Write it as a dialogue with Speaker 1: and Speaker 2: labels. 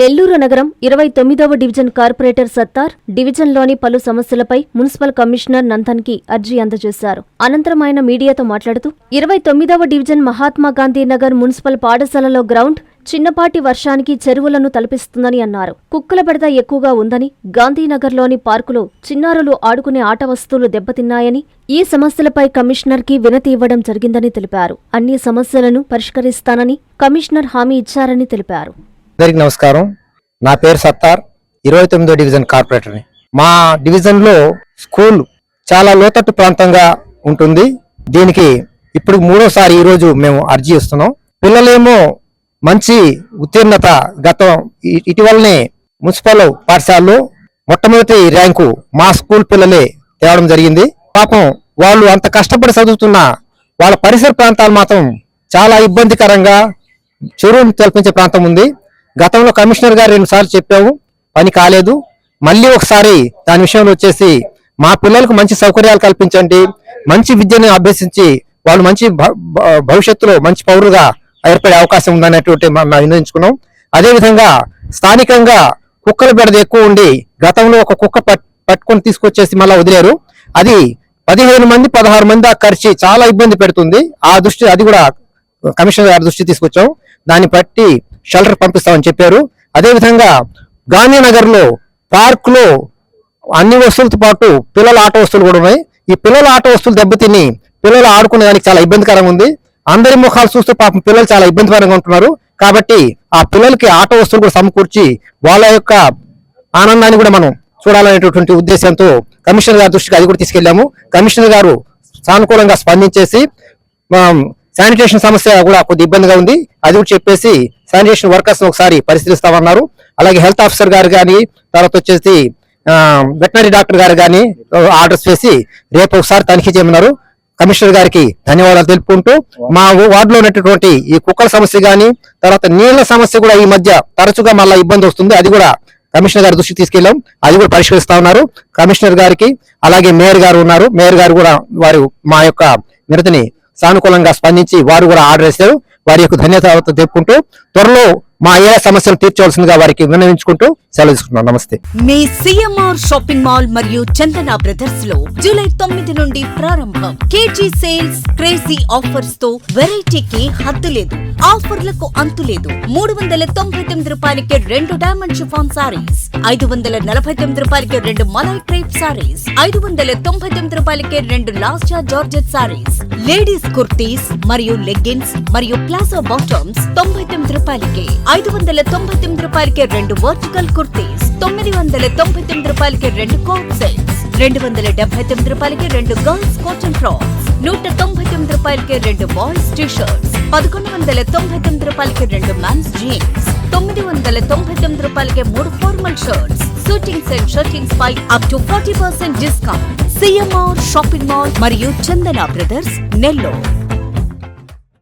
Speaker 1: నెల్లూరు నగరం 29వ division corporator Sattar డివిజన్లోని పలు సమస్యలపై మున్సిపల్ కమిషనర్ నందన్కి అర్జీ అందజేశారు. అనంతరం ఆయన మీడియాతో మాట్లాడుతూ 29వ డివిజన్ మహాత్మాగాంధీ నగర్ మున్సిపల్ పాఠశాలలో గ్రౌండ్ చిన్నపాటి వర్షానికి చెరువులను తలపిస్తుందని అన్నారు. కుక్కల బెడద ఎక్కువగా ఉందని, గాంధీనగర్లోని పార్కులో చిన్నారులు ఆడుకునే ఆట వస్తువులు దెబ్బతిన్నాయని, ఈ సమస్యలపై కమిషనర్కి వినతి ఇవ్వడం జరిగిందని తెలిపారు. అన్ని సమస్యలను పరిష్కరిస్తానని కమిషనర్ హామీ ఇచ్చారని తెలిపారు.
Speaker 2: అందరికి నమస్కారం. నా పేరు సత్తార్, 29వ డివిజన్ కార్పొరేటర్ని. మా డివిజన్లో స్కూల్ చాలా లోతట్టు ప్రాంతంగా ఉంటుంది. దీనికి ఇప్పుడు మూడోసారి ఈరోజు మేము అర్జీ ఇస్తున్నాం. పిల్లలేమో మంచి ఉత్తీర్ణత ఇటీవలనే మున్సిపల్ పాఠశాలలో మొట్టమొదటి ర్యాంకు మా స్కూల్ పిల్లలే తేవడం జరిగింది. పాపం వాళ్ళు అంత కష్టపడి చదువుతున్న వాళ్ళ పరిసర ప్రాంతాలు మాత్రం చాలా ఇబ్బందికరంగా చెరువును తలపించే ప్రాంతం ఉంది. గతంలో కమిషనర్ గారు 2 సార్లు చెప్పాము, పని కాలేదు. మళ్ళీ ఒకసారి దాని విషయంలో వచ్చేసి మా పిల్లలకు మంచి సౌకర్యాలు కల్పించండి, మంచి విద్యను అభ్యసించి వాళ్ళు మంచి భవిష్యత్తులో మంచి పౌరులుగా ఏర్పడే అవకాశం ఉందనేటువంటి వినియోగించుకున్నాం. అదేవిధంగా స్థానికంగా కుక్కల బెడద ఎక్కువ ఉండి గతంలో ఒక కుక్క పట్టుకొని తీసుకొచ్చేసి మళ్ళీ వదిలేరు. అది 15 మంది 16 మంది దాకా ఖర్చు చాలా ఇబ్బంది పెడుతుంది. అది కూడా కమిషనర్ గారి దృష్టి తీసుకొచ్చాం. దాన్ని బట్టి షెల్టర్ పంపిస్తామని చెప్పారు. అదేవిధంగా గాంధీనగర్ లో పార్క్ లో అన్ని వస్తువులతో పాటు పిల్లల ఆట వస్తువులు కూడా ఉన్నాయి. ఈ పిల్లల ఆట వస్తువులు దెబ్బతిని పిల్లలు ఆడుకునే దానికి చాలా ఇబ్బందికరంగా ఉంది. అందరి ముఖాలు చూస్తూ పాపం పిల్లలు చాలా ఇబ్బందికరంగా ఉంటున్నారు. కాబట్టి ఆ పిల్లలకి ఆట వస్తువులు కూడా సమకూర్చి వాళ్ళ యొక్క ఆనందాన్ని కూడా మనం చూడాలనేటటువంటి ఉద్దేశంతో కమిషనర్ గారి దృష్టికి అది కూడా తీసుకెళ్లాము. కమిషనర్ గారు సానుకూలంగా స్పందించేసి శానిటేషన్ సమస్య కూడా కొద్ది ఇబ్బందిగా ఉంది, అది కూడా చెప్పేసి శానిటేషన్ వర్కర్స్ ఒకసారి పరిశీలిస్తామన్నారు. అలాగే హెల్త్ ఆఫీసర్ గారు కానీ, తర్వాత వచ్చేసి వెటనరీ డాక్టర్ గారు కానీ ఆర్డర్స్ చేసి రేపు ఒకసారి తనిఖీ చేయమన్నారు. కమిషనర్ గారికి ధన్యవాదాలు తెలుపుకుంటూ మా వార్డులో ఉన్నటువంటి ఈ కుక్కల సమస్య కానీ, తర్వాత నీళ్ల సమస్య కూడా ఈ మధ్య తరచుగా మళ్ళీ ఇబ్బంది వస్తుంది. అది కూడా కమిషనర్ గారి దృష్టికి తీసుకెళ్లాం, అది కూడా పరిష్కరిస్తా ఉన్నారు. కమిషనర్ గారికి అలాగే మేయర్ గారు ఉన్నారు. మేయర్ గారు కూడా వారు మా యొక్క నిరతిని సానుకూలంగా స్పందించి వారు కూడా ఆర్డర్ చేశారు. వారి యొక్క ధన్యవాదాలు తెలుపుకుంటూ త్వరలో మా ఏ సమస్యలు తీర్చవలసిందిగా వారికి విన్నవించుకుంటూ సెలవు తీసుకుంటున్నాం. నమస్తే.
Speaker 3: మీ సిఎంఆర్ షాపింగ్ మాల్ మరియు చందన బ్రదర్స్ లో జూలై 9 నుండి ప్రారంభం. కేజీ సేల్స్, క్రేజీ ఆఫర్స్ తో వెరైటీకి హద్దు లేదు, ఆఫర్లకు అంతు లేదు. 399 రూపాయలకి 2 డైమండ్ షిఫాన్ సారీస్, 549 రూపాయలకి 2 మలై క్రేప్ సారీస్, 599 రూపాయలకి 2 లాస్టా జార్జెట్ సారీస్, లేడీస్ కుర్తీస్ మరియు లెగ్గిన్స్ మరియు ప్లాజో బాటమ్స్ 99 రూపాయలకి, 599 రూపాయలకి 2 వర్టికల్ కుర్తీస్, 999 రూపాయలకి 2 కోట్ సెట్స్, 279 రూపాయలకి 2 గర్ల్స్ కాటన్ ఫ్రాక్స్, 199 రూపాయలకి 2 బాయ్స్ టీ షర్ట్స్, 1199 రూపాయలకి 2 మెన్స్ జీన్స్, 999 రూపాయలకి 3 formal shirts, suitings and shirtings పై up to 40% discount. CMR shopping mall మరియు చందన బ్రదర్స్, నెల్లూరు.